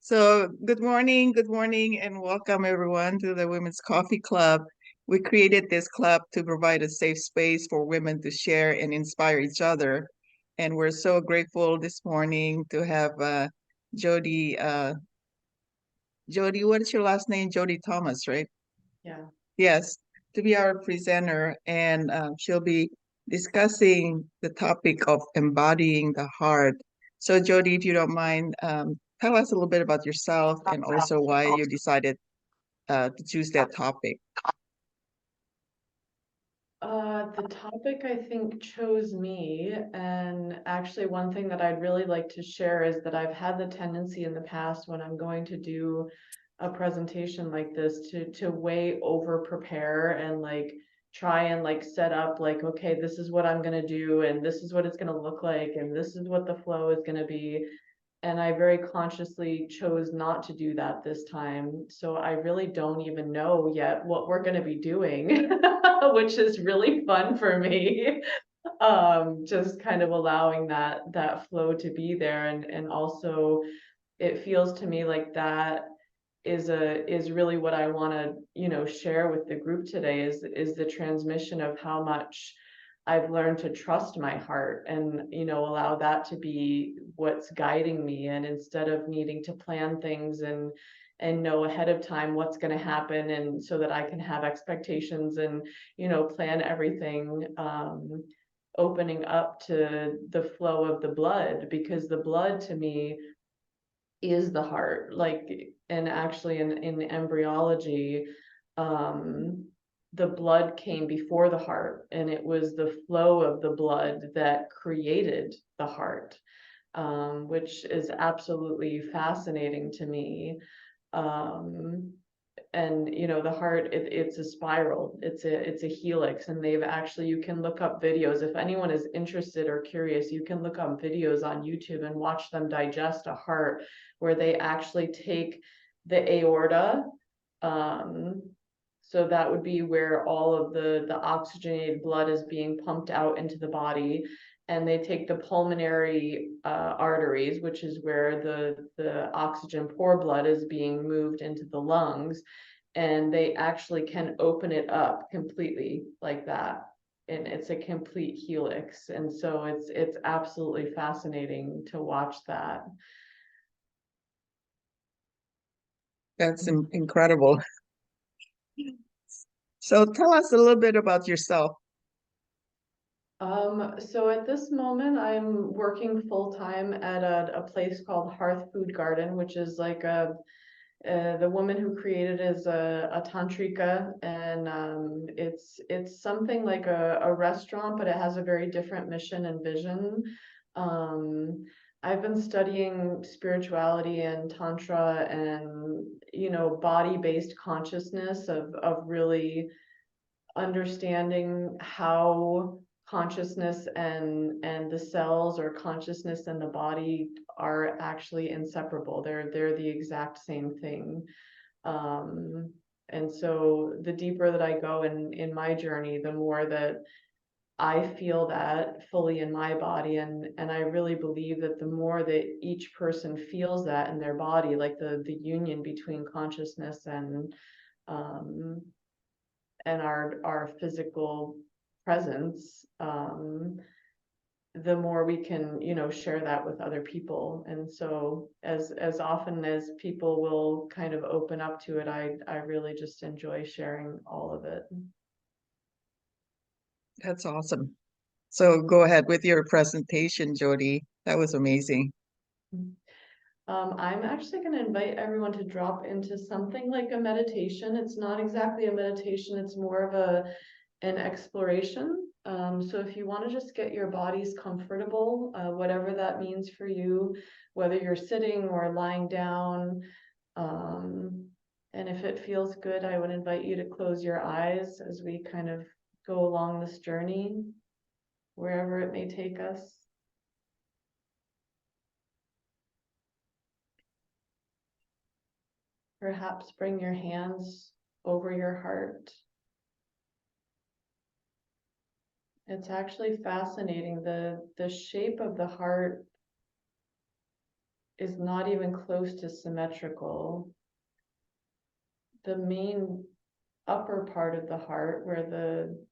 So, good morning, and welcome everyone to the Women's Coffee Club. We created this club to provide a safe space for women to share and inspire each other. And we're so grateful this morning to have Jody. Jody, what's your last name? Jodi Thomas, right? Yeah. Yes, to be our presenter, and she'll be discussing the topic of embodying the heart. So, Jody, if you don't mind, tell us a little bit about yourself and also why you decided to choose that topic. The topic I think chose me, and actually one thing that I'd really like to share is that I've had the tendency in the past when I'm going to do a presentation like this to way over prepare and like try and like set up like, okay, this is what I'm gonna do and this is what it's gonna look like and this is what the flow is gonna be. And I very consciously chose not to do that this time. So I really don't even know yet what we're going to be doing, which is really fun for me. Just kind of allowing that flow to be there, and also it feels to me like that is really what I want to, share with the group today is the transmission of how much I've learned to trust my heart and, allow that to be what's guiding me. And instead of needing to plan things and know ahead of time what's going to happen, and so that I can have expectations and, plan everything, opening up to the flow of the blood, because the blood to me is the heart. Like, and actually in embryology, um the blood came before the heart, and it was the flow of the blood that created the heart, which is absolutely fascinating to me. um and the heart, it's a spiral, it's a helix, and they've actually, you can look up videos if anyone is interested or curious. You can look up videos on YouTube and watch them digest a heart, where they actually take the aorta, um so that would be where all of the oxygenated blood is being pumped out into the body, and they take the pulmonary arteries, which is where the oxygen poor blood is being moved into the lungs, and they actually can open it up completely like that, and it's a complete helix. And so it's absolutely fascinating to watch that. That's incredible. So, tell us a little bit about yourself. So at this moment, I'm working full time at a place called Hearth Food Garden, which is like the woman who created it is a tantrika, and it's something like a restaurant, but it has a very different mission and vision. Um, I've been studying spirituality and tantra and, body-based consciousness of really understanding how consciousness and the cells, or consciousness and the body, are actually inseparable. They're the exact same thing. um and so the deeper that I go in my journey, the more that I feel that fully in my body, and I really believe that the more that each person feels that in their body, like the union between consciousness um and our physical presence, the more we can, share that with other people. And so as often as people will kind of open up to it, I really just enjoy sharing all of it. That's awesome. So, go ahead with your presentation, Jody. That was amazing. I'm actually going to invite everyone to drop into something like a meditation. It's not exactly a meditation, it's more of an exploration. So if you want to just get your bodies comfortable, whatever that means for you, whether you're sitting or lying down, um, and if it feels good, I would invite you to close your eyes as we kind of go along this journey, wherever it may take us. Perhaps bring your hands over your heart. It's actually fascinating. The shape of the heart is not even close to symmetrical. The main upper part of the heart, where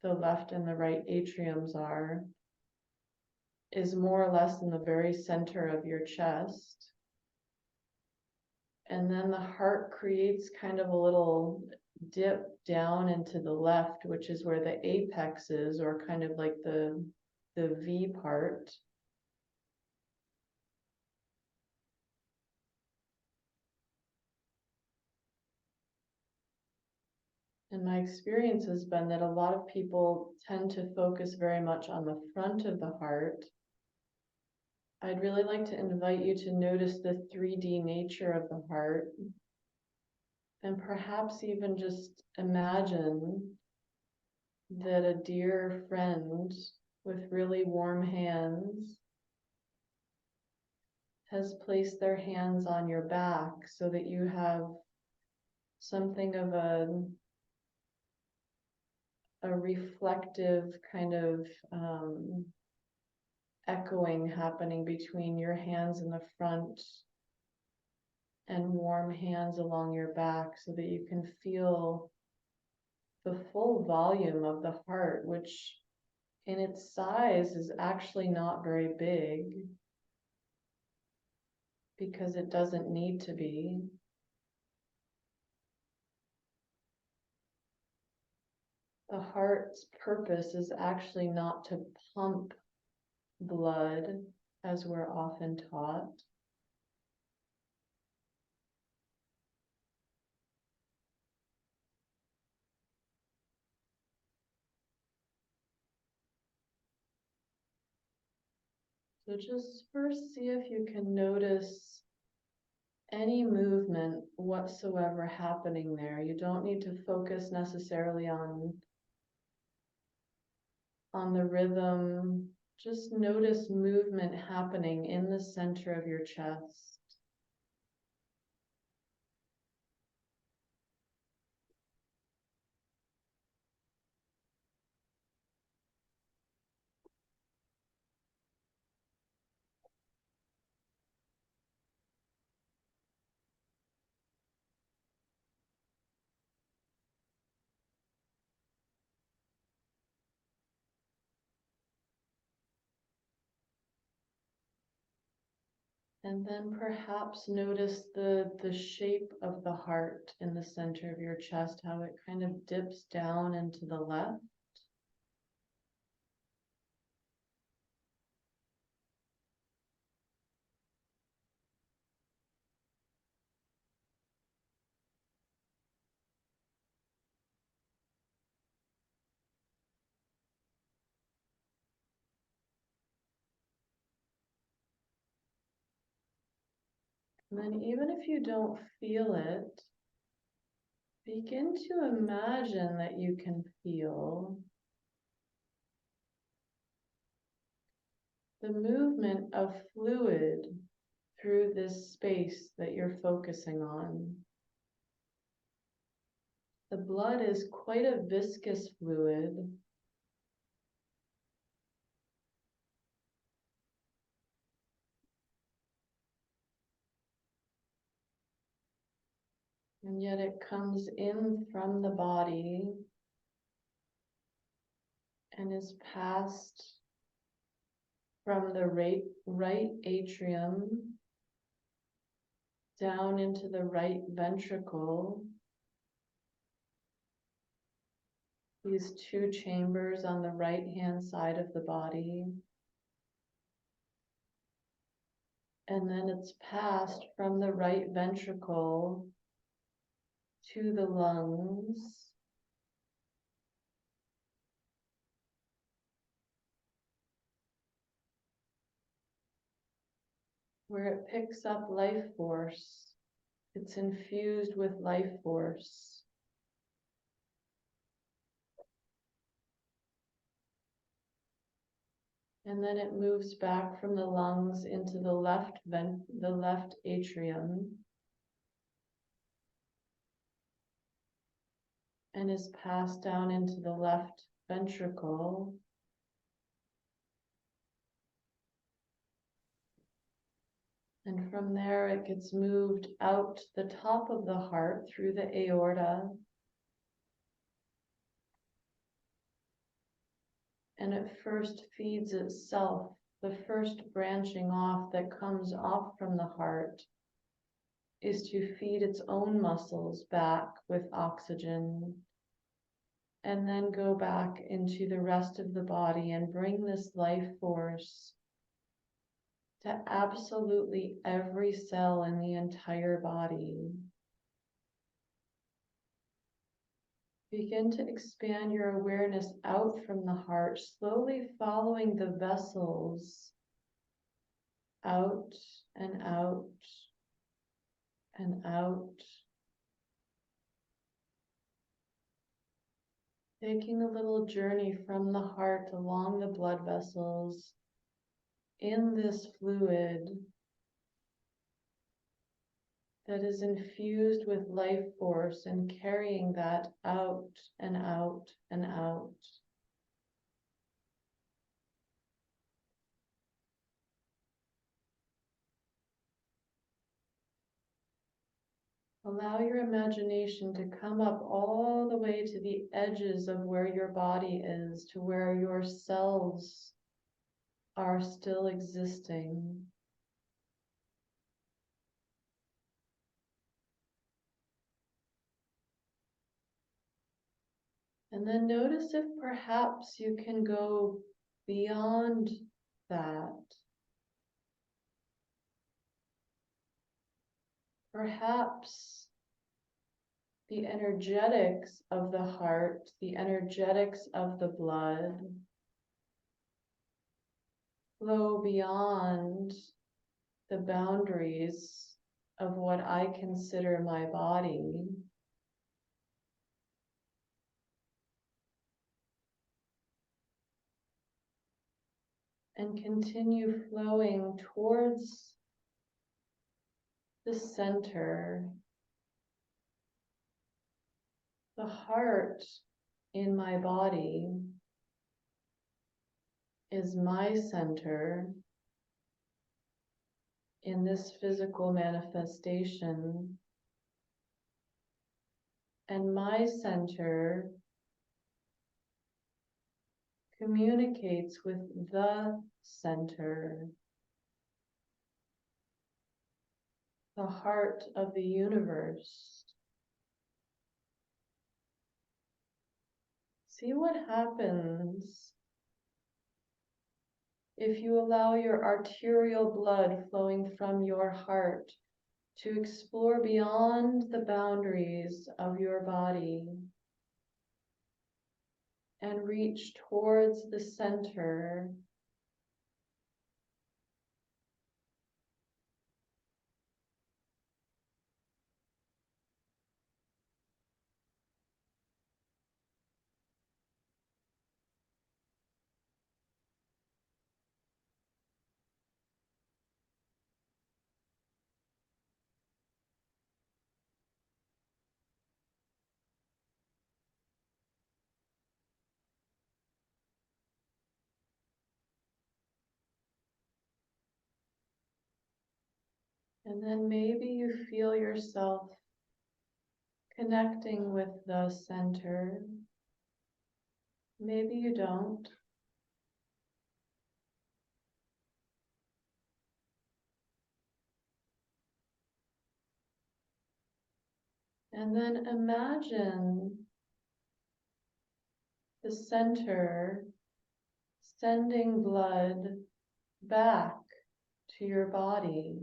the left and the right atriums are, is more or less in the very center of your chest. And then the heart creates kind of a little dip down into the left, which is where the apex is, or kind of like the V part. And my experience has been that a lot of people tend to focus very much on the front of the heart. I'd really like to invite you to notice the 3D nature of the heart, and perhaps even just imagine that a dear friend with really warm hands has placed their hands on your back so that you have something of a reflective kind of echoing happening between your hands in the front and warm hands along your back, so that you can feel the full volume of the heart, which in its size is actually not very big, because it doesn't need to be. The heart's purpose is actually not to pump blood, as we're often taught. So just first see if you can notice any movement whatsoever happening there. You don't need to focus necessarily on the rhythm. Just notice movement happening in the center of your chest. And then perhaps notice the shape of the heart in the center of your chest, how it kind of dips down into the left. And then even if you don't feel it, begin to imagine that you can feel the movement of fluid through this space that you're focusing on. The blood is quite a viscous fluid. And yet it comes in from the body and is passed from the right atrium down into the right ventricle. These two chambers on the right-hand side of the body. And then it's passed from the right ventricle to the lungs. Where it picks up life force. It's infused with life force. And then it moves back from the lungs into the left atrium, and is passed down into the left ventricle. And from there, it gets moved out the top of the heart through the aorta. And it first feeds itself. The first branching off that comes off from the heart is to feed its own muscles back with oxygen, and then go back into the rest of the body and bring this life force to absolutely every cell in the entire body. Begin to expand your awareness out from the heart, slowly following the vessels out and out and out. Taking a little journey from the heart along the blood vessels in this fluid that is infused with life force and carrying that out and out and out. Allow your imagination to come up all the way to the edges of where your body is, to where your cells are still existing. And then notice if perhaps you can go beyond that. Perhaps the energetics of the heart, the energetics of the blood flow beyond the boundaries of what I consider my body. And continue flowing towards the center. The heart in my body is my center in this physical manifestation. And my center communicates with the center, the heart of the universe. See what happens if you allow your arterial blood flowing from your heart to explore beyond the boundaries of your body and reach towards the center. And then maybe you feel yourself connecting with the center. Maybe you don't. And then imagine the center sending blood back to your body.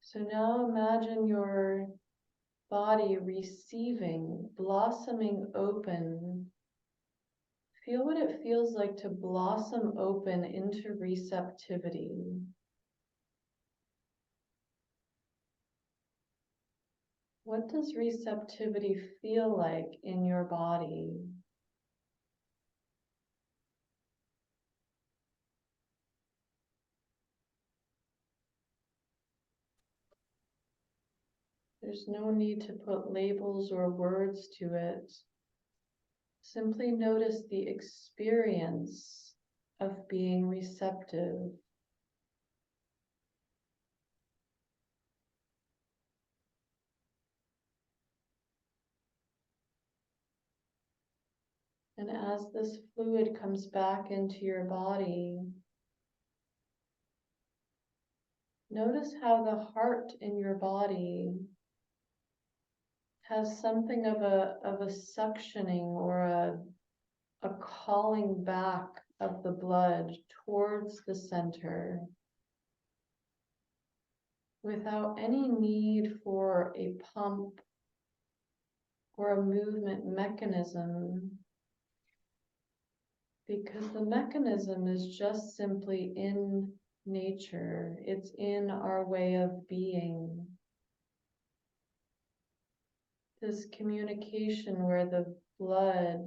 So now imagine your body receiving, blossoming open. Feel what it feels like to blossom open into receptivity. What does receptivity feel like in your body? There's no need to put labels or words to it. Simply notice the experience of being receptive. And as this fluid comes back into your body, notice how the heart in your body has something of a suctioning or a calling back of the blood towards the center without any need for a pump or a movement mechanism, because the mechanism is just simply in nature. It's in our way of being. This communication where the blood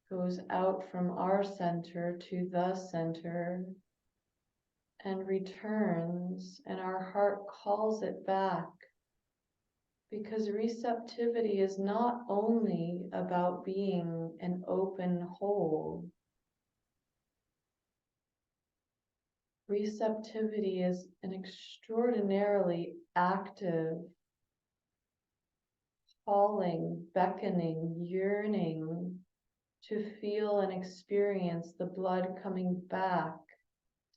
goes out from our center to the center and returns, and our heart calls it back. Because receptivity is not only about being an open whole. Receptivity is an extraordinarily active, calling, beckoning, yearning to feel and experience the blood coming back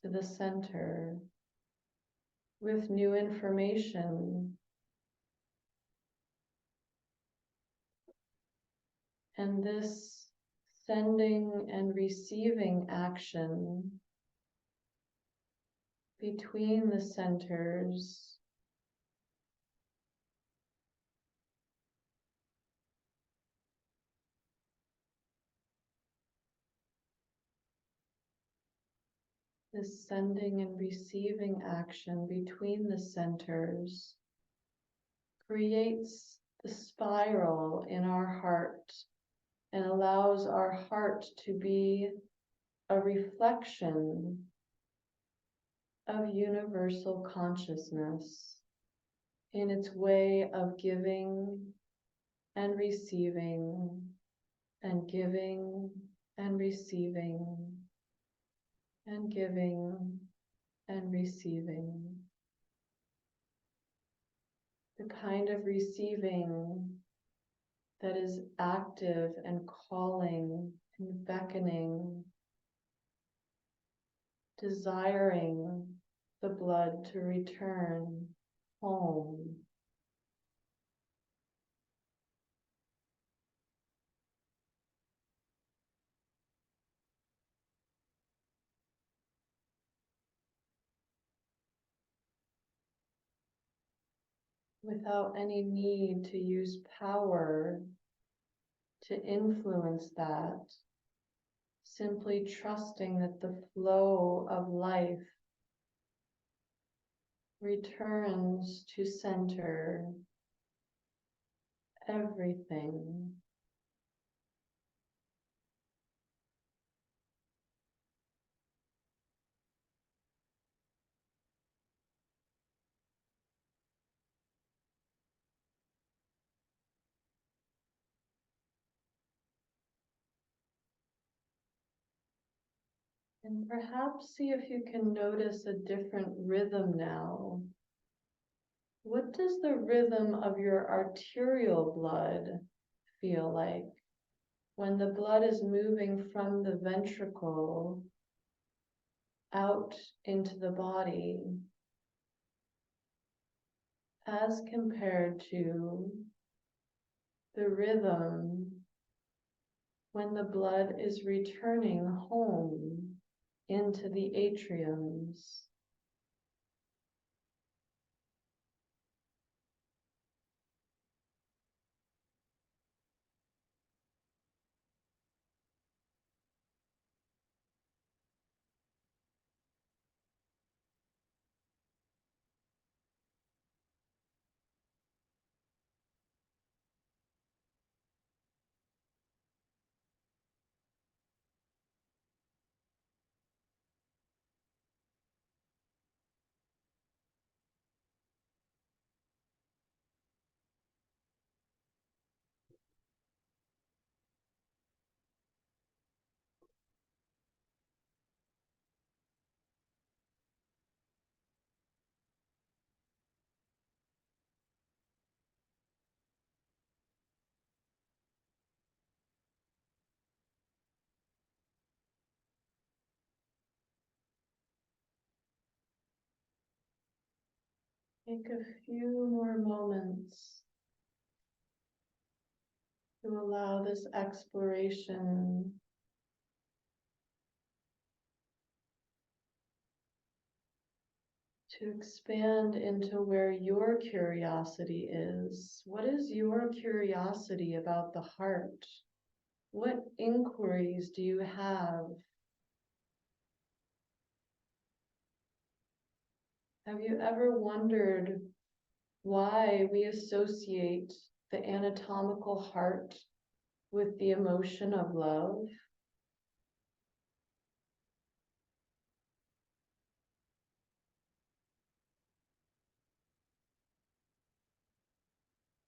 to the center with new information. And this sending and receiving action between the centers this sending and receiving action between the centers creates the spiral in our heart and allows our heart to be a reflection of universal consciousness in its way of giving and receiving and giving and receiving and giving and receiving. The kind of receiving that is active and calling and beckoning, desiring the blood to return home. Without any need to use power to influence that, simply trusting that the flow of life returns to center everything. And perhaps see if you can notice a different rhythm now. What does the rhythm of your arterial blood feel like when the blood is moving from the ventricle out into the body, as compared to the rhythm when the blood is returning home into the atriums? Take a few more moments to allow this exploration to expand into where your curiosity is. What is your curiosity about the heart? What inquiries do you have? Have you ever wondered why we associate the anatomical heart with the emotion of love?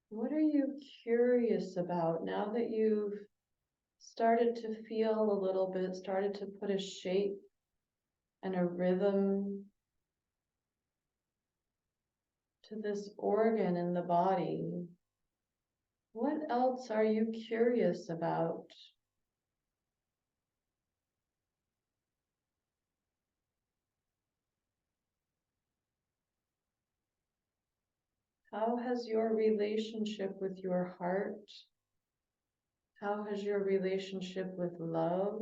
What are you curious about now that you've started to feel a little bit, started to put a shape and a rhythm to this organ in the body? What else are you curious about? How has your relationship with your heart, how has your relationship with love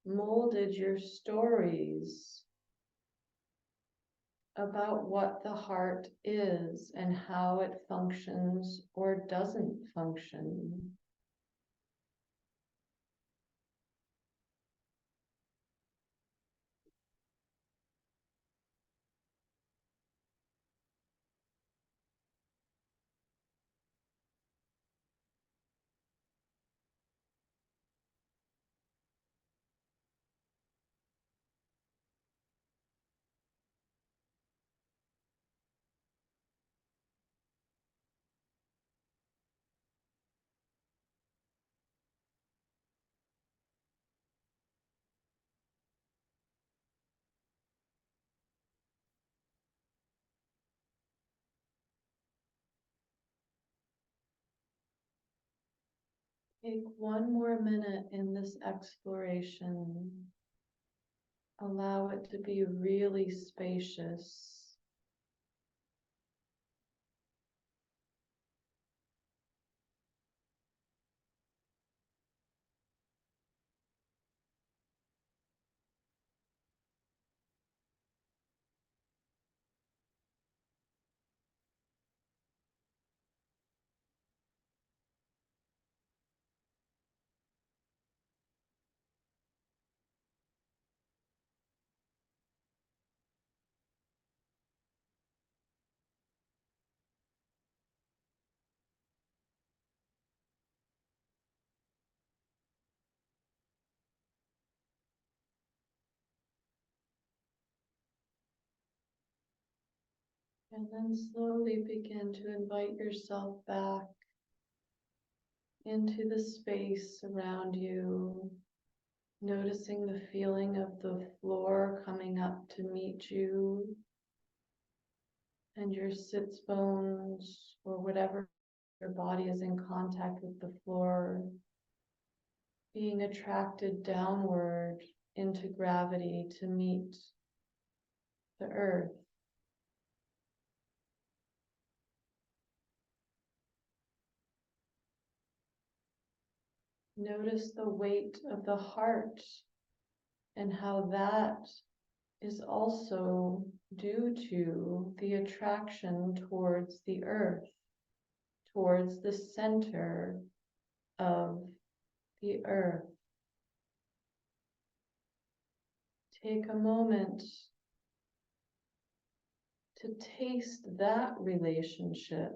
molded your stories about what the heart is and how it functions or doesn't function? Take one more minute in this exploration. Allow it to be really spacious. And then slowly begin to invite yourself back into the space around you, noticing the feeling of the floor coming up to meet you and your sits bones or whatever your body is in contact with the floor, being attracted downward into gravity to meet the earth. Notice the weight of the heart and how that is also due to the attraction towards the earth, towards the center of the earth. Take a moment to taste that relationship.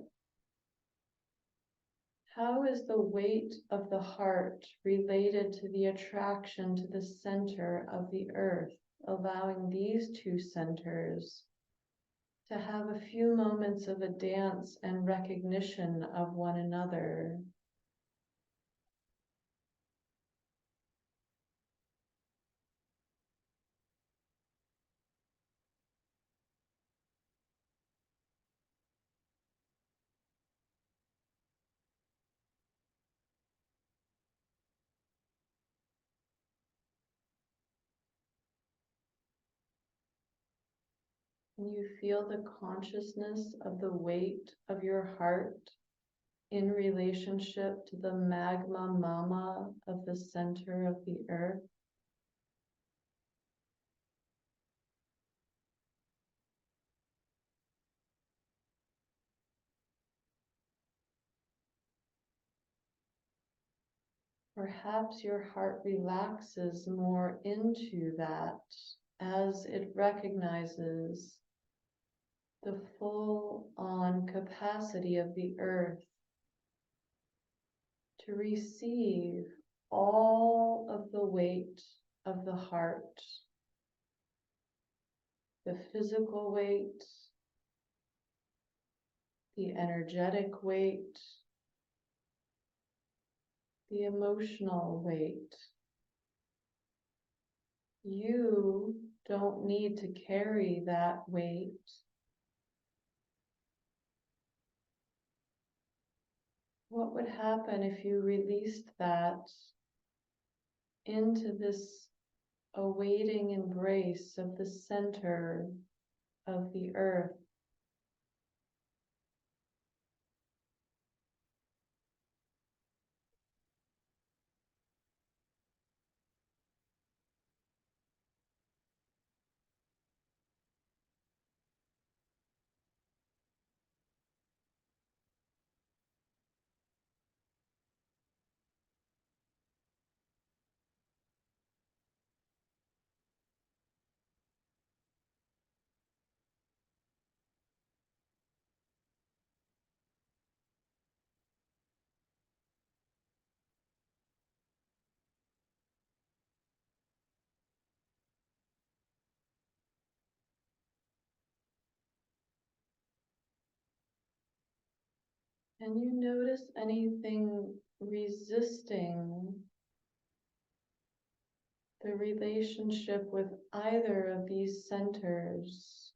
How is the weight of the heart related to the attraction to the center of the earth, allowing these two centers to have a few moments of a dance and recognition of one another? Can you feel the consciousness of the weight of your heart in relationship to the magma mama of the center of the earth? Perhaps your heart relaxes more into that as it recognizes the full-on capacity of the earth to receive all of the weight of the heart, the physical weight, the energetic weight, the emotional weight. You don't need to carry that weight. What would happen if you released that into this awaiting embrace of the center of the earth? Can you notice anything resisting the relationship with either of these centers?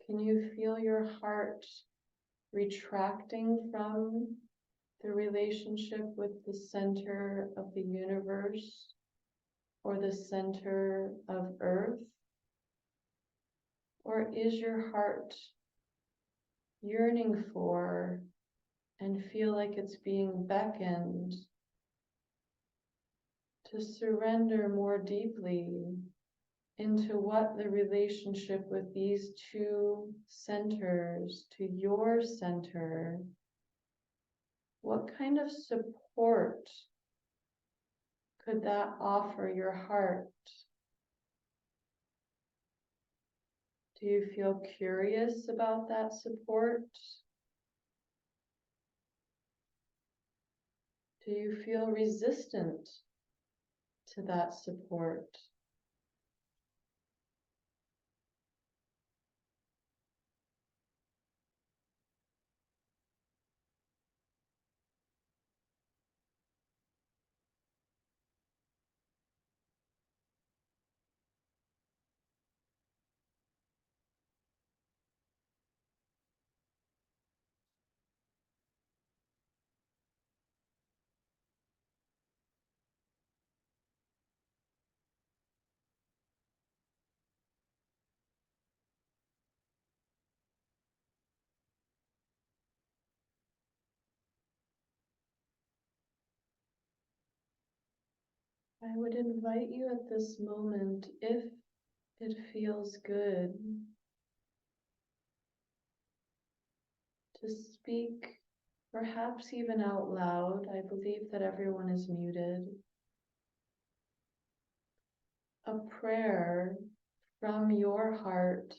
Can you feel your heart retracting from the relationship with the center of the universe or the center of Earth? Or is your heart yearning for and feel like it's being beckoned to surrender more deeply into what the relationship with these two centers to your center, what kind of support could that offer your heart? Do you feel curious about that support? Do you feel resistant to that support? I would invite you at this moment, if it feels good, to speak, perhaps even out loud. I believe that everyone is muted. A prayer from your heart,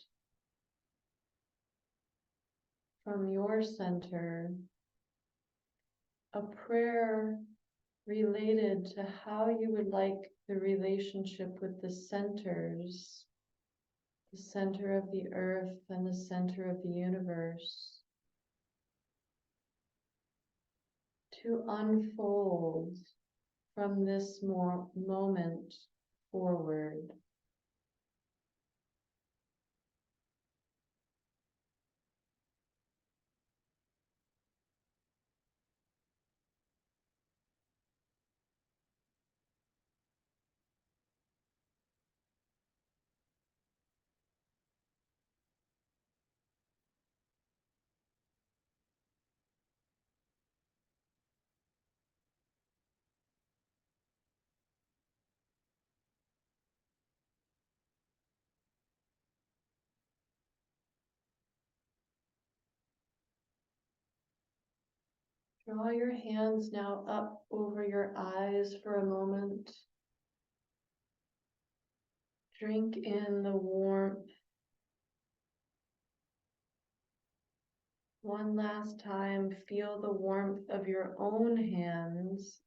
from your center, a prayer related to how you would like the relationship with the centers, the center of the earth and the center of the universe, to unfold from this moment forward. Draw your hands now up over your eyes for a moment. Drink in the warmth. One last time, feel the warmth of your own hands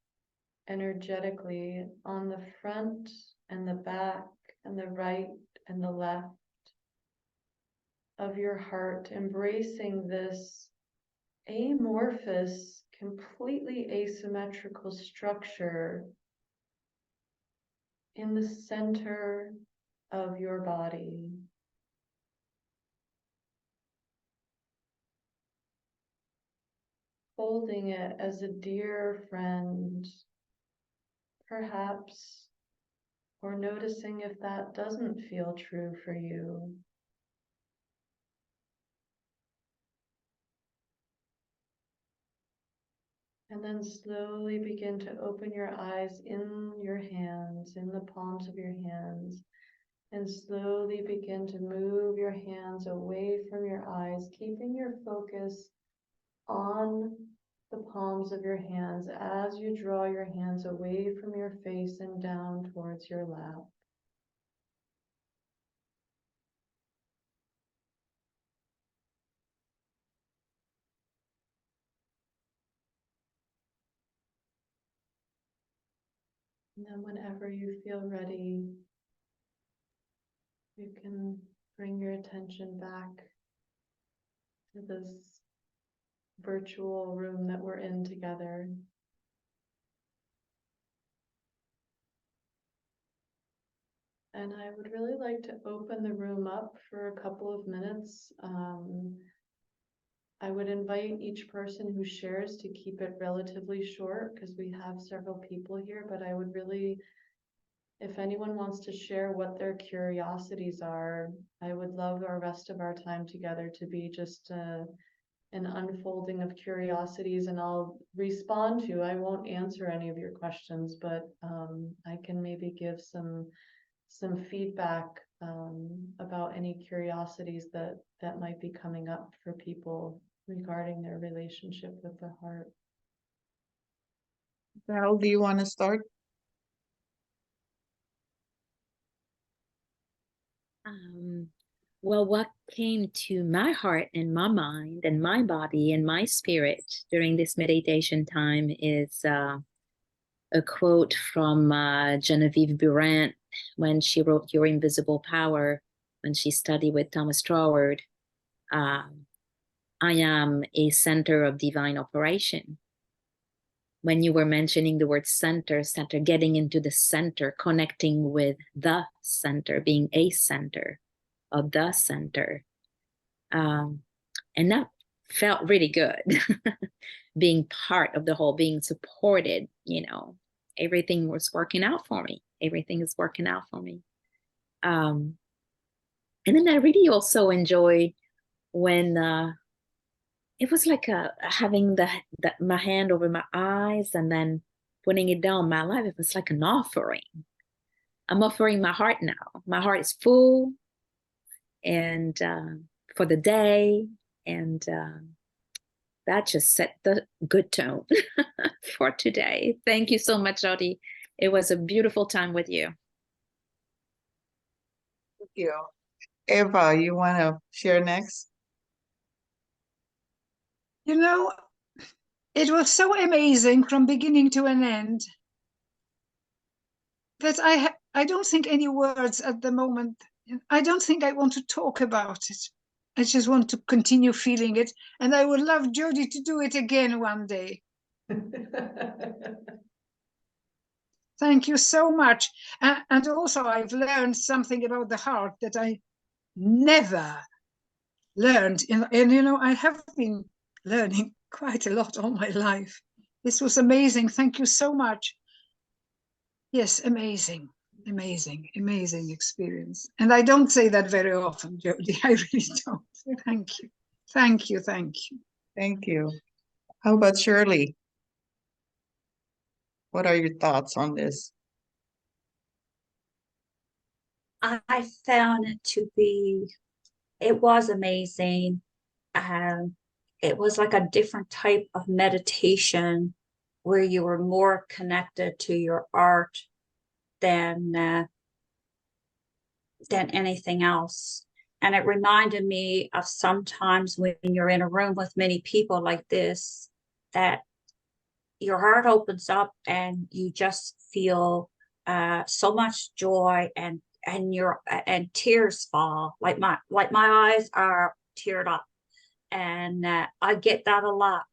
energetically on the front and the back and the right and the left of your heart, embracing this amorphous, completely asymmetrical structure in the center of your body. Holding it as a dear friend, perhaps, or noticing if that doesn't feel true for you. And then slowly begin to open your eyes in your hands, in the palms of your hands, and slowly begin to move your hands away from your eyes, keeping your focus on the palms of your hands as you draw your hands away from your face and down towards your lap. And then whenever you feel ready, you can bring your attention back to this virtual room that we're in together. And I would really like to open the room up for a couple of minutes. I would invite each person who shares to keep it relatively short because we have several people here, but I would really, if anyone wants to share what their curiosities are, I would love our rest of our time together to be just an unfolding of curiosities, and I'll respond to. I won't answer any of your questions, but I can maybe give some feedback about any curiosities that might be coming up for people regarding their relationship with the heart. Val, do you want to start? Well, what came to my heart and my mind and my body and my spirit during this meditation time is a quote from Genevieve Durant when she wrote Your Invisible Power, when she studied with Thomas Troward. I am a center of divine operation. When you were mentioning the word center, getting into the center, connecting with the center, being a center of the center. And that felt really good. Being part of the whole, being supported, everything was working out for me. Everything is working out for me. And then I really also enjoyed when it was like having my hand over my eyes and then putting it down my life. It was like an offering. I'm offering my heart now. My heart is full, and for the day, and that just set the good tone for today. Thank you so much, Jody. It was a beautiful time with you. Thank you. Eva, you want to share next? You know, it was so amazing from beginning to an end that I don't think any words at the moment. I don't think I want to talk about it. I just want to continue feeling it. And I would love Jody to do it again one day. Thank you so much. And also I've learned something about the heart that I never learned. And I have been learning quite a lot all my life. This was amazing. Thank you so much. Yes, amazing, amazing, amazing experience. And I don't say that very often, Jody. I really don't. Thank you. Thank you. Thank you. Thank you. How about Shirley? What are your thoughts on this? I found it was amazing. it was like a different type of meditation where you were more connected to your art than anything else. And it reminded me of sometimes when you're in a room with many people like this, that your heart opens up and you just feel so much joy, and tears fall. Like my eyes are teared up, and I get that a lot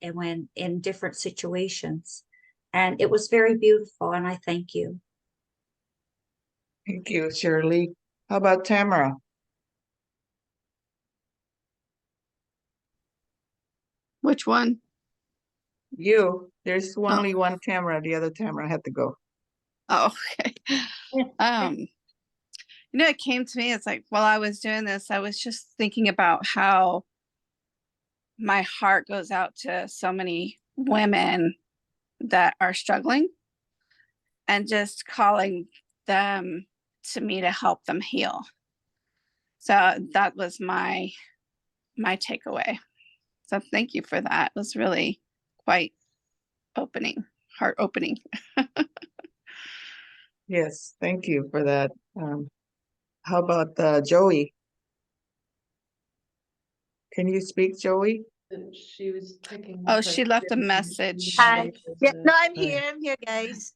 when in different situations, and it was very beautiful, and I thank you. Thank you, Shirley. How about Tamara? Which one? You. There's only one Tamara. The other Tamara had to go. Oh, okay. It came to me, it's like, while I was doing this, I was just thinking about how my heart goes out to so many women that are struggling, and just calling them to me to help them heal. So that was my takeaway. So thank you for that. It was really quite opening, heart opening. Yes, thank you for that. How about Joey? Can you speak, Joey? She was picking Oh, up she left a message. Hi. Yeah, no, I'm Hi. here, guys.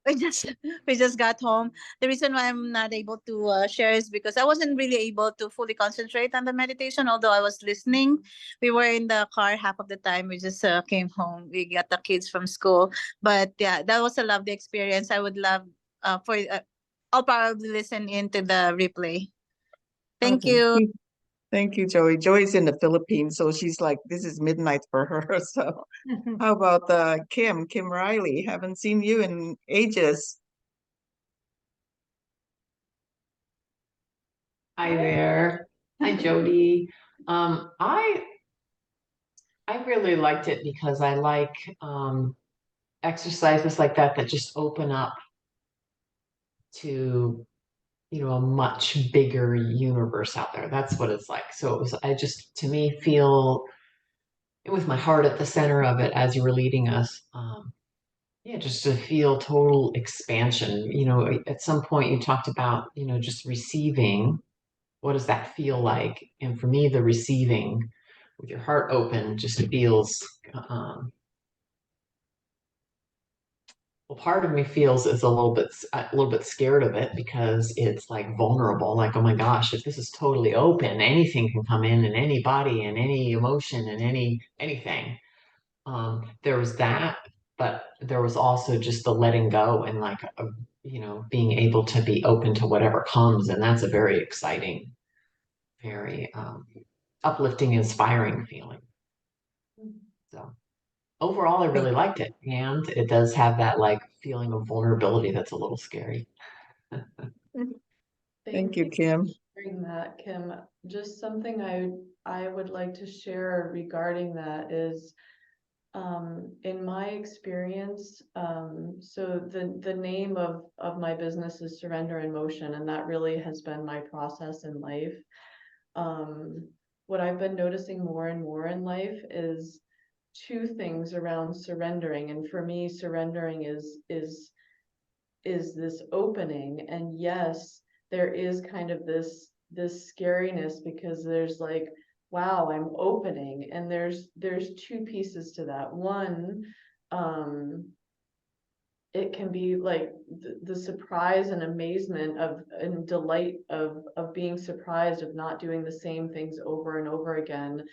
We just we just got home. The reason why I'm not able to share is because I wasn't really able to fully concentrate on the meditation. Although I was listening, we were in the car half of the time. We just came home. We got the kids from school, but yeah, that was a lovely experience. I would love for I'll probably listen into the replay. Thank Okay. you. Thank you, Joey. Joey's in the Philippines, so she's like, this is midnight for her. So how about Kim Riley? Haven't seen you in ages. Hi there. Hi, Jody. I really liked it because I like exercises like that just open up to, a much bigger universe out there. That's what it's like. So I just, to me, feel with my heart at the center of it as you were leading us. Yeah, just to feel total expansion. At some point you talked about, just receiving. What does that feel like? And for me, the receiving with your heart open just feels, well, part of me feels is a little bit scared of it because it's like vulnerable, like, oh my gosh, if this is totally open, anything can come in, and any body and any emotion and anything. There was that, but there was also just the letting go and like, being able to be open to whatever comes. And that's a very exciting, very uplifting, inspiring feeling. So overall, I really liked it. And it does have that like feeling of vulnerability that's a little scary. Thank you, Kim. for sharing that, Kim. Just something I would like to share regarding that is, in my experience, so the name of my business is Surrender in Motion, and that really has been my process in life. What I've been noticing more and more in life is two things around surrendering. And for me, surrendering is this opening. And yes, there is kind of this scariness because there's like, wow, I'm opening. And there's two pieces to that. One, it can be like the surprise and amazement and delight of being surprised, of not doing the same things over and over again,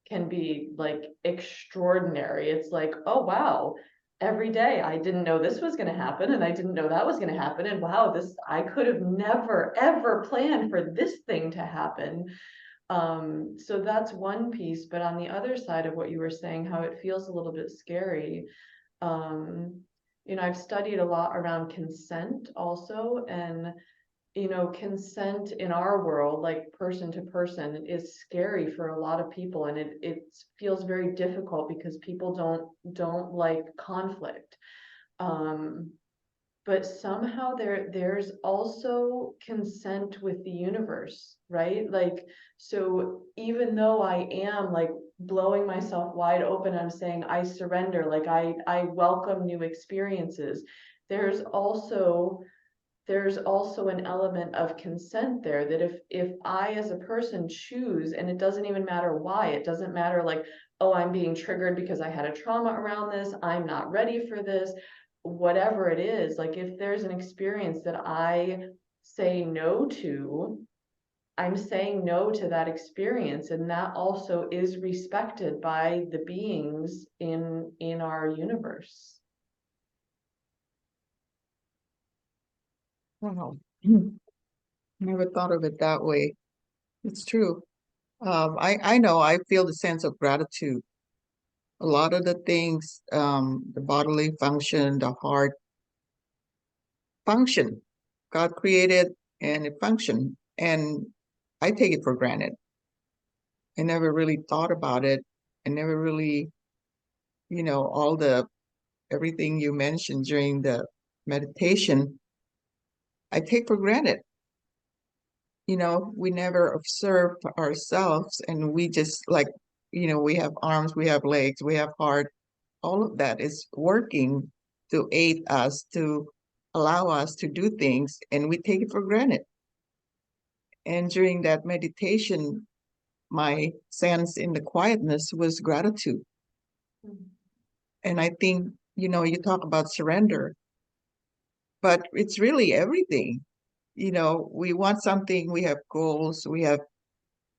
can be like extraordinary. It's like, oh wow, every day I didn't know this was going to happen, and I didn't know that was going to happen, and wow, this, I could have never ever planned for this thing to happen. So that's one piece. But on the other side of what you were saying, how it feels a little bit scary, I've studied a lot around consent also, and consent in our world, like person to person, is scary for a lot of people, and it feels very difficult because people don't like conflict. But somehow there's also consent with the universe, right? Like, so even though I am like blowing myself wide open. I'm saying, I surrender, like I welcome new experiences. There's also an element of consent there, that if I as a person choose, and it doesn't even matter why, it doesn't matter like, oh, I'm being triggered because I had a trauma around this, I'm not ready for this, whatever it is, like if there's an experience that I say no to, I'm saying no to that experience, and that also is respected by the beings in our universe. Wow. Never thought of it that way. It's true. I know I feel the sense of gratitude. A lot of the things, the bodily function, the heart function, God created and it functioned. And I take it for granted. I never really thought about it. I never really, all the everything you mentioned during the meditation, I take for granted. We never observe ourselves, and we just like, we have arms, we have legs, we have heart. All of that is working to aid us, to allow us to do things, and we take it for granted. And during that meditation, my sense in the quietness was gratitude. And I think, you talk about surrender, but it's really everything. We want something, we have goals, we have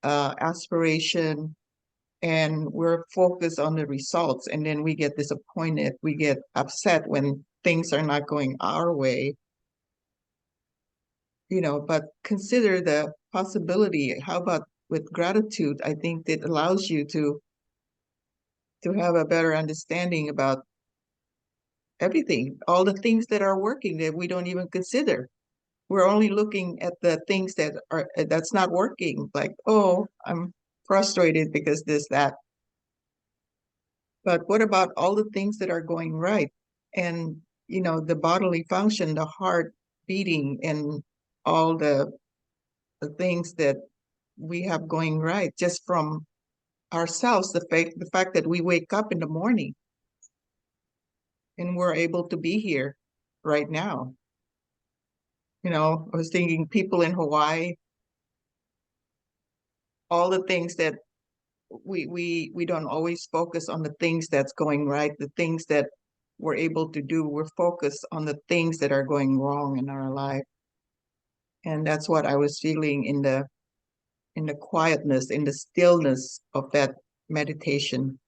aspiration, and we're focused on the results. And then we get disappointed, we get upset when things are not going our way. But consider the possibility. How about with gratitude? I think it allows you to have a better understanding about everything, all the things that are working that we don't even consider. We're only looking at the things that's not working, like, oh, I'm frustrated because this, that. But what about all the things that are going right? And, the bodily function, the heart beating, and all the things that we have going right just from ourselves, the fact that we wake up in the morning and we're able to be here right now. I was thinking people in Hawaii, all the things that we don't always focus on the things that's going right, the things that we're able to do. We're focused on the things that are going wrong in our life. And that's what I was feeling in the quietness, in the stillness of that meditation.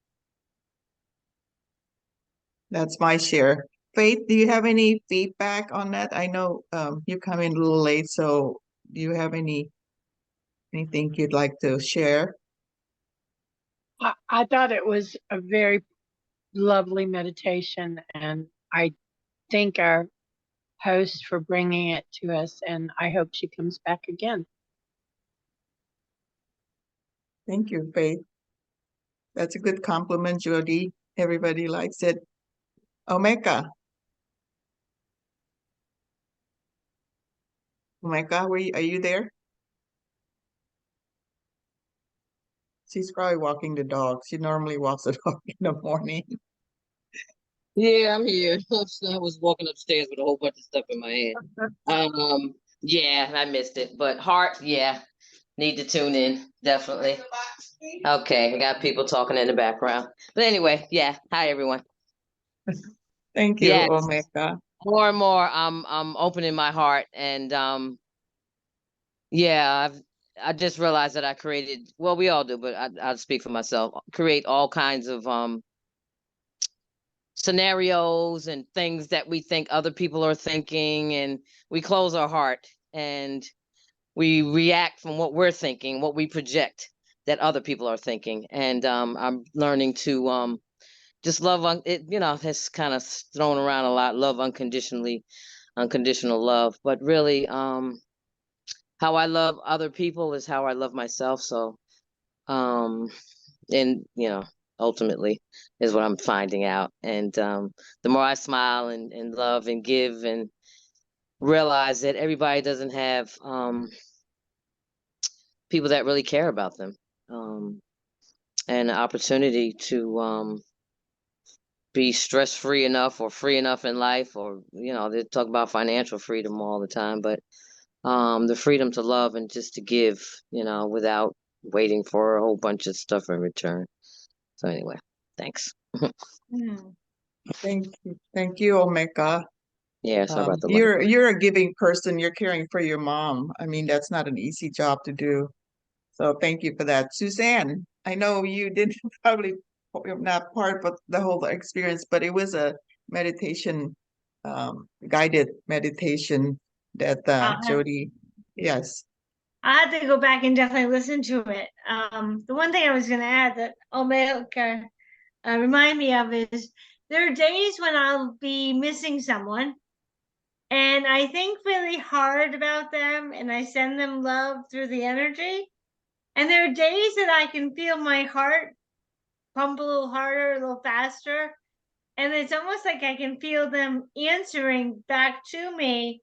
That's my share. Faith, do you have any feedback on that? I know you come in a little late, so do you have anything you'd like to share? I thought it was a very lovely meditation, and I thank our host for bringing it to us, and I hope she comes back again. Thank you, Faith. That's a good compliment, Jody. Everybody likes it. Omeka. Omeka, are you there? She's probably walking the dog. She normally walks the dog in the morning. Yeah, I'm here. I was walking upstairs with a whole bunch of stuff in my hand. Yeah, I missed it. But heart, yeah, need to tune in, definitely. Okay, I got people talking in the background. But anyway, yeah. Hi, everyone. Thank you, Yes, Omeka. more and more, I'm opening my heart, and yeah, I just realized that I created. Well, we all do, but I'll speak for myself. Create all kinds of scenarios and things that we think other people are thinking, and we close our heart and we react from what we're thinking, what we project that other people are thinking. And I'm learning to just love it, it's kind of thrown around a lot, love unconditionally, unconditional love, but really how I love other people is how I love myself. So and ultimately is what I'm finding out. And the more I smile and love and give and realize that everybody doesn't have people that really care about them. and the opportunity to be stress-free enough or free enough in life, or they talk about financial freedom all the time, but the freedom to love and just to give, without waiting for a whole bunch of stuff in return. So anyway, thanks. Thank you, Omeka. Yeah, sorry about the you're a giving person. You're caring for your mom. I mean, that's not an easy job to do. So thank you for that. Suzanne, I know you didn't probably not part of the whole experience, but it was a meditation, guided meditation that Jody, yes. I had to go back and definitely listen to it. The one thing I was going to add that Omeka remind me of is there are days when I'll be missing someone and I think really hard about them and I send them love through the energy. And there are days that I can feel my heart pump a little harder, a little faster. And it's almost like I can feel them answering back to me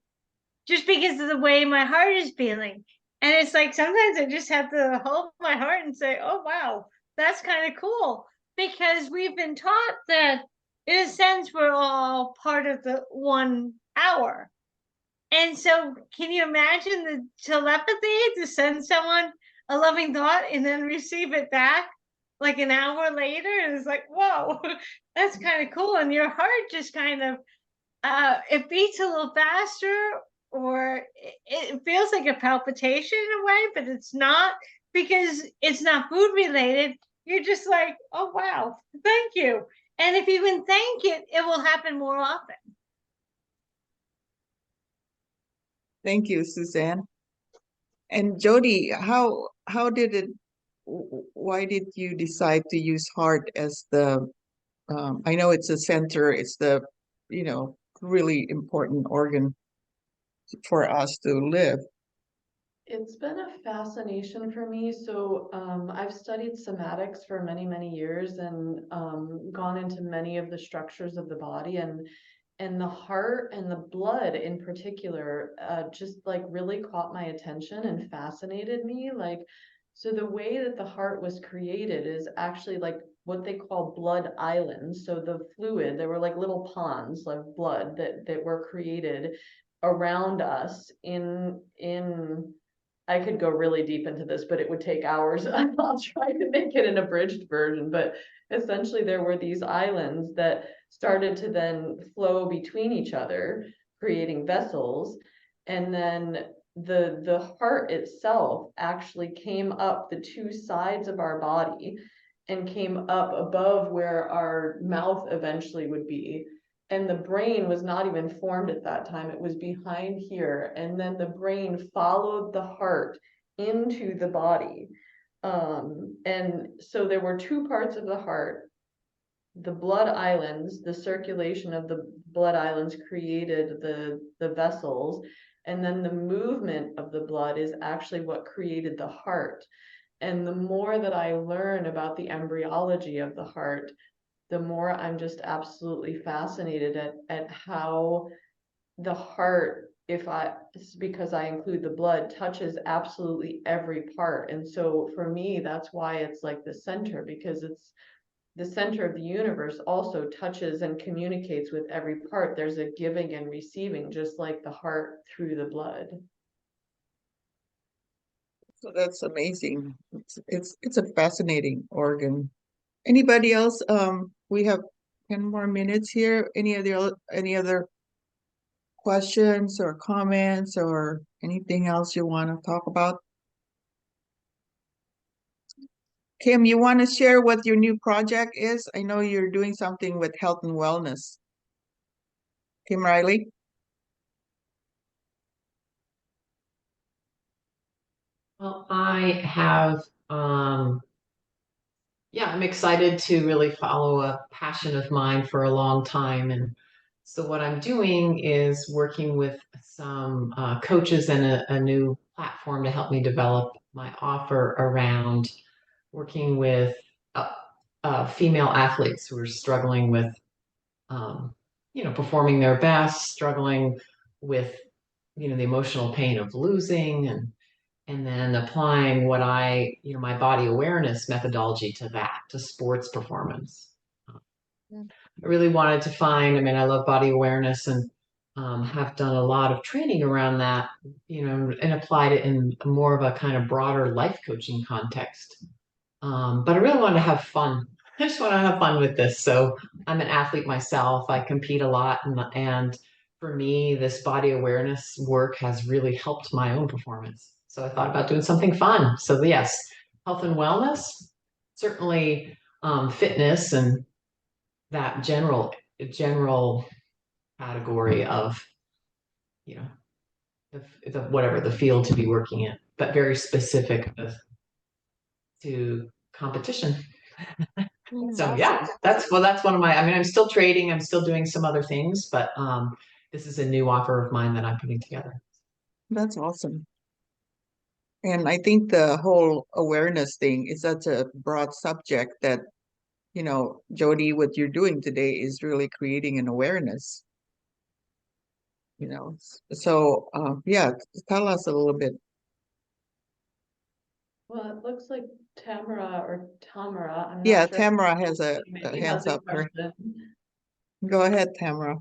just because of the way my heart is feeling. And it's like sometimes I just have to hold my heart and say, oh, wow, that's kind of cool. Because we've been taught that, in a sense, we're all part of the 1 hour. And so can you imagine the telepathy to send someone a loving thought and then receive it back like an hour later? And it's like, whoa, that's kind of cool. And your heart just kind of, it beats a little faster, or it feels like a palpitation in a way, but it's not, because it's not food related. You're just like, oh, wow, thank you. And if you can thank it, it will happen more often. Thank you, Suzanne. And Jody, why did you decide to use heart as the, I know it's a center, it's the, really important organ for us to live. It's been a fascination for me. So I've studied somatics for many, many years and gone into many of the structures of the body, and the heart and the blood in particular just like really caught my attention and fascinated me. Like, so the way that the heart was created is actually like what they call blood islands. So the fluid, there were like little ponds of blood that were created around us in I could go really deep into this, but it would take hours. I'll try to make it an abridged version, but essentially there were these islands that started to then flow between each other, creating vessels. And then the heart itself actually came up the 2 sides of our body and came up above where our mouth eventually would be. And the brain was not even formed at that time. It was behind here. And then the brain followed the heart into the body. And so there were 2 parts of the heart. The blood islands, the circulation of the blood islands created the vessels. And then the movement of the blood is actually what created the heart. And the more that I learn about the embryology of the heart, the more I'm just absolutely fascinated at how the heart, because I include the blood, touches absolutely every part. And so for me, that's why it's like the center, because it's the center of the universe also touches and communicates with every part. There's a giving and receiving, just like the heart through the blood. So that's amazing. It's a fascinating organ. Anybody else? We have 10 more minutes here. Any other questions or comments or anything else you want to talk about? Kim, you want to share what your new project is? I know you're doing something with health and wellness. Kim Riley? Well, I have, I'm excited to really follow a passion of mine for a long time. And so what I'm doing is working with some coaches and a new platform to help me develop my offer around working with female athletes who are struggling with, performing their best, struggling with, the emotional pain of losing and and then applying what my body awareness methodology to that, to sports performance. I really wanted to find, I mean, I love body awareness and have done a lot of training around that, and applied it in more of a kind of broader life coaching context. But I really want to have fun. I just want to have fun with this. So I'm an athlete myself. I compete a lot, and for me, this body awareness work has really helped my own performance. So I thought about doing something fun. So yes, health and wellness, certainly fitness and that general category of, the whatever the field to be working in, but very specific to competition. So yeah, that's one of my, I mean, I'm still trading, I'm still doing some other things, but this is a new offer of mine that I'm putting together. That's awesome. And I think the whole awareness thing is such a broad subject that, Jody, what you're doing today is really creating an awareness. So yeah, tell us a little bit. Well, it looks like Tamara, I'm not Yeah, sure. Tamara has a Maybe hands has a up. Her. question. Go ahead, Tamara.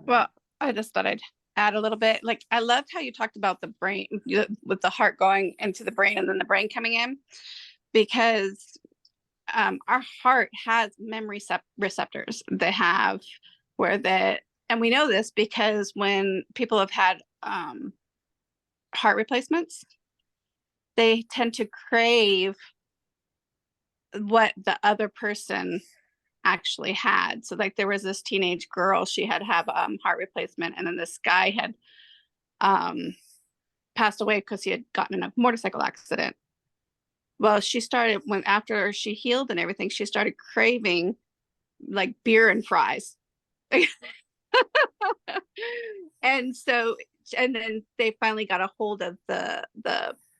Well, I just thought I'd add a little bit. Like, I loved how you talked about the brain, with the heart going into the brain and then the brain coming in, because our heart has memory receptors. They have and we know this because when people have had heart replacements, they tend to crave what the other person actually had. So like there was this teenage girl, she had to have heart replacement, and then this guy had passed away because he had gotten in a motorcycle accident. Well, after she healed and everything, she started craving like beer and fries. And then they finally got a hold of the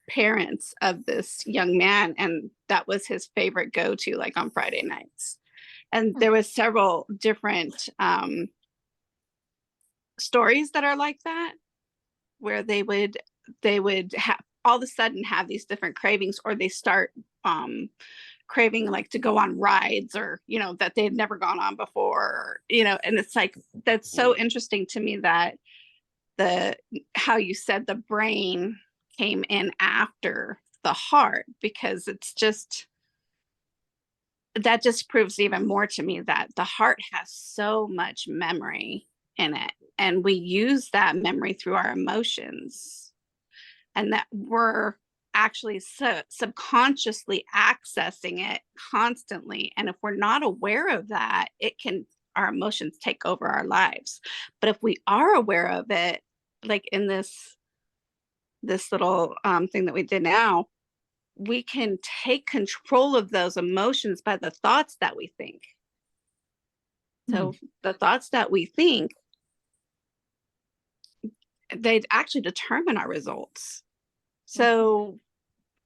parents of this young man, and that was his favorite go-to, like on Friday nights. And there was several different stories that are like that, where they would have all of a sudden have these different cravings, or they start craving like to go on rides, or that they had never gone on before, and it's like, that's so interesting to me that how you said the brain came in after the heart, because that just proves even more to me that the heart has so much memory in it, and we use that memory through our emotions, and that we're actually subconsciously accessing it constantly. And if we're not aware of that, our emotions take over our lives. But if we are aware of it, like in this little thing that we did now, we can take control of those emotions by the thoughts that we think. So the thoughts that we think, they actually determine our results. So,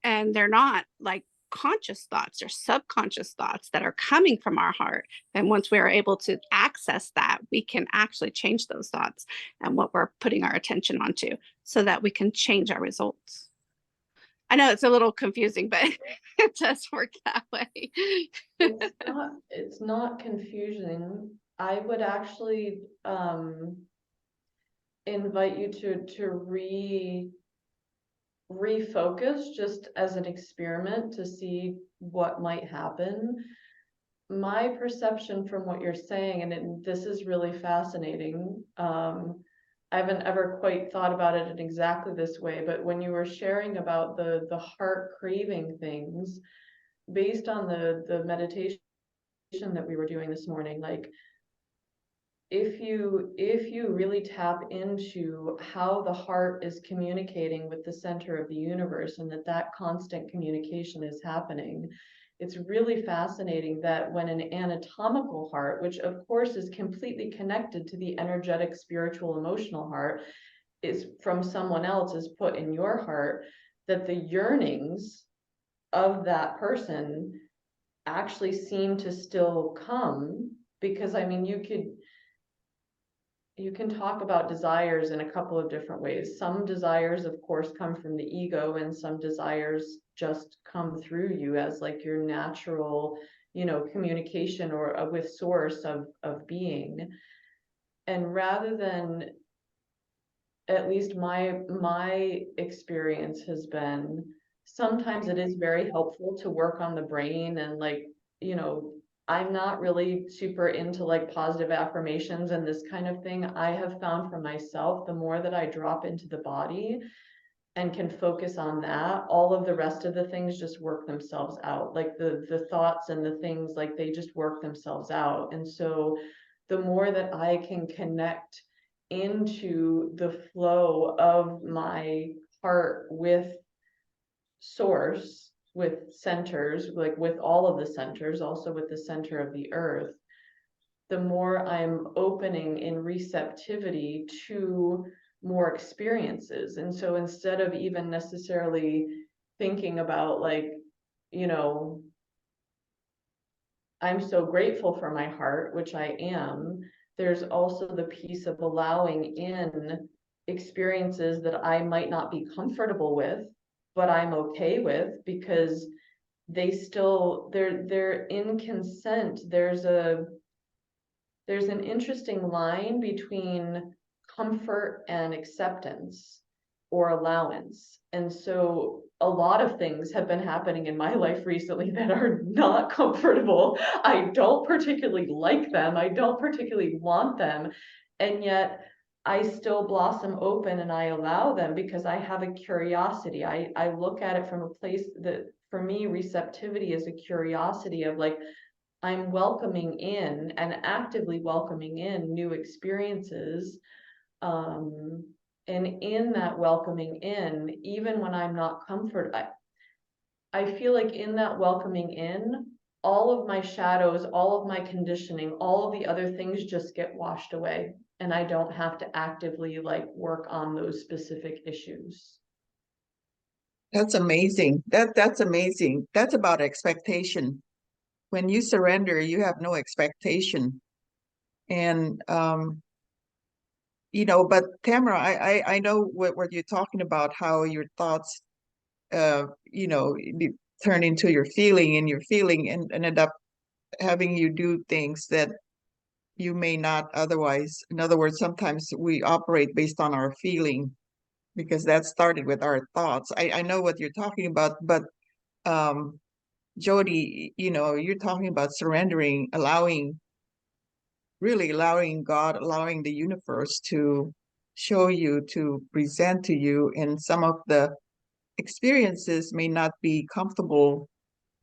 and they're not like conscious thoughts or subconscious thoughts that are coming from our heart. And once we are able to access that, we can actually change those thoughts and what we're putting our attention onto, so that we can change our results. I know it's a little confusing, but it does work that way. It's not confusing. I would actually invite you to refocus, just as an experiment to see what might happen. My perception from what you're saying, and this is really fascinating, I haven't ever quite thought about it in exactly this way, but when you were sharing about the heart craving things, based on the meditation that we were doing this morning, like if you really tap into how the heart is communicating with the center of the universe, and that constant communication is happening, it's really fascinating that when an anatomical heart, which of course is completely connected to the energetic, spiritual, emotional heart, is from someone else, is put in your heart, that the yearnings of that person actually seem to still come. Because I mean, you can talk about desires in a couple of different ways. Some desires, of course, come from the ego, and some desires just come through you as like your natural, you know, communication or with source of being. And rather than, at least my experience has been, sometimes it is very helpful to work on the brain and like, you know, I'm not really super into like positive affirmations and this kind of thing. I have found for myself, the more that I drop into the body and can focus on that, all of the rest of the things just work themselves out. Like the thoughts and the things, like they just work themselves out. And so the more that I can connect into the flow of my heart with source, with centers, like with all of the centers, also with the center of the earth, the more I'm opening in receptivity to more experiences. And so instead of even necessarily thinking about like, you know, I'm so grateful for my heart, which I am, there's also the piece of allowing in experiences that I might not be comfortable with, but I'm okay with, because they still, they're in consent. There's an interesting line between comfort and acceptance or allowance. And so a lot of things have been happening in my life recently that are not comfortable. I don't particularly like them. I don't particularly want them. And yet I still blossom open and I allow them because I have a curiosity. I look at it from a place that, for me, receptivity is a curiosity of like, I'm welcoming in and actively welcoming in new experiences. And in that welcoming in, even when I'm not comfort, I feel like in that welcoming in, all of my shadows, all of my conditioning, all of the other things just get washed away. And I don't have to actively like work on those specific issues. That's amazing. That's amazing. That's about expectation. When you surrender, you have no expectation. And you know, but Tamara, I know what you're talking about, how your thoughts you know, turn into your feeling, and your feeling and end up having you do things that you may not otherwise. In other words, sometimes we operate based on our feeling because that started with our thoughts. I know what you're talking about, but Jody, you know, you're talking about surrendering, allowing, really allowing God, allowing the universe to show you, to present to you. And some of the experiences may not be comfortable,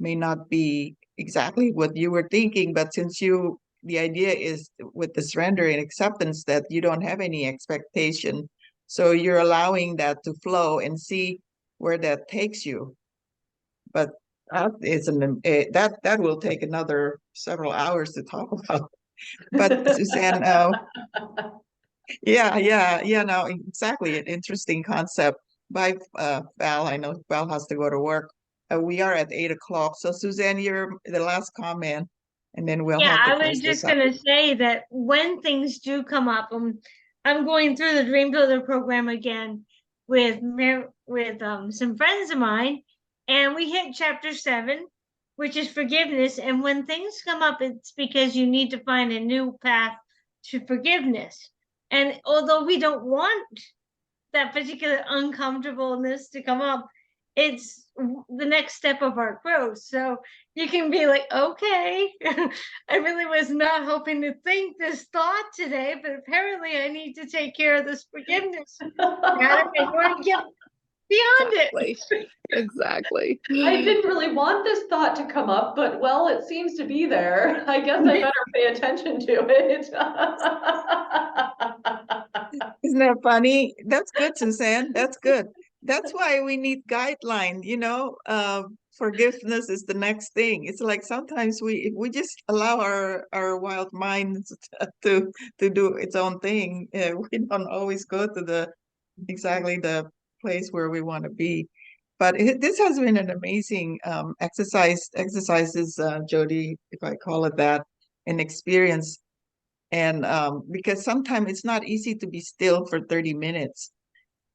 may not be exactly what you were thinking, but since you, the idea is with the surrender and acceptance that you don't have any expectation. So you're allowing that to flow and see where that takes you. But that will take another several hours to talk about. But Suzanne, yeah, no, exactly, an interesting concept. By Val, I know Val has to go to work. We are at 8 o'clock. So Suzanne, you're the last comment, and then we'll Yeah, have to I close was this just up. gonna say that when things do come up, I'm going through the Dream Builder program again with some friends of mine, and we hit chapter 7, which is forgiveness. And when things come up, it's because you need to find a new path to forgiveness. And although we don't want that particular uncomfortableness to come up, it's the next step of our growth. So you can be like, okay, I really was not hoping to think this thought today, but apparently I need to take care of this forgiveness. I want to get beyond Exactly. Exactly. I didn't really want this thought to come up, but well, it seems to be there. I guess I better pay attention to it. Isn't that funny? That's good, Suzanne. That's good. That's why we need guideline, you know. Forgiveness is the next thing. It's like sometimes if we just allow our wild minds to do its own thing, we don't always go to the exactly the place where we want to be. But this has been an amazing exercises, Jody, if I call it that, an experience. And because sometimes it's not easy to be still for 30 minutes.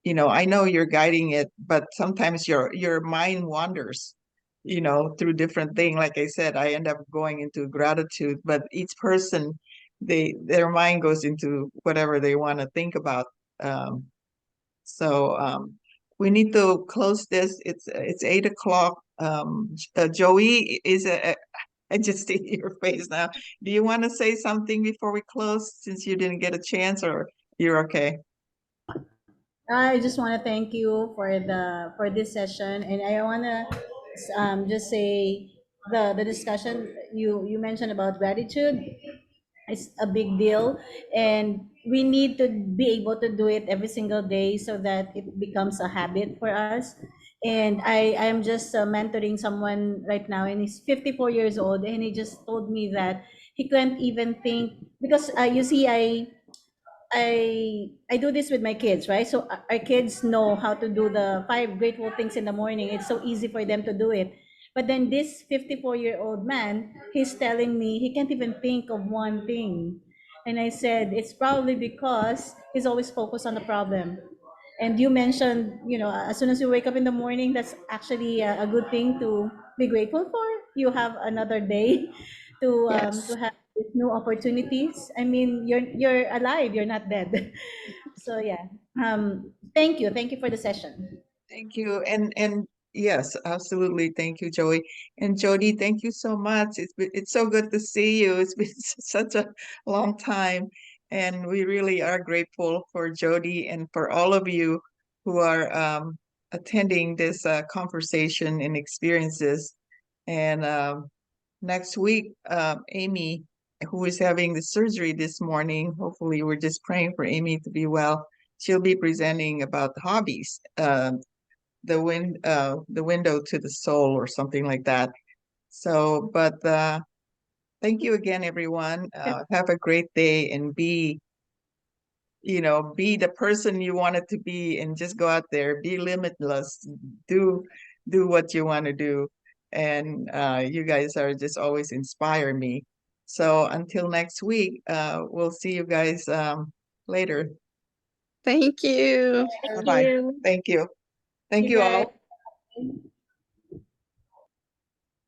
You know, I know you're guiding it, but sometimes your mind wanders, you know, through different things. Like I said, I end up going into gratitude, but each person, their mind goes into whatever they want to think about. Um, so we need to close this. It's 8 o'clock. Joey I just see your face now. Do you want to say something before we close, since you didn't get a chance, or you're okay? I just want to thank you for this session, and I want to just say the discussion you mentioned about gratitude is a big deal, and we need to be able to do it every single day so that it becomes a habit for us. And I'm just mentoring someone right now, and he's 54 years old, and he just told me that he couldn't even think because you see I do this with my kids, right? So our kids know how to do the 5 grateful things in the morning. It's so easy for them to do it. But then this 54-year-old man, he's telling me he can't even think of one thing. And I said, it's probably because he's always focused on the problem. And you mentioned, as soon as you wake up in the morning, that's actually a good thing to be grateful for. You have another day to Yes. have these new opportunities. I mean, you're alive, you're not dead. So yeah. Thank you for the session. Thank you. And yes, absolutely. Thank you, Joey. And Jody, thank you so much. It's so good to see you. It's been such a long time. And we really are grateful for Jody and for all of you who are attending this conversation and experiences. And next week, Amy, who is having the surgery this morning, hopefully we're just praying for Amy to be well. She'll be presenting about hobbies. The window to the soul or something like that. So, but thank you again, everyone. Have a great day and be the person you wanted to be, and just go out there, be limitless, do what you want to do. And you guys are just always inspire me. So until next week, we'll see you guys later. Thank you. Thank Bye-bye. you. Thank you. Thank You you guys. all.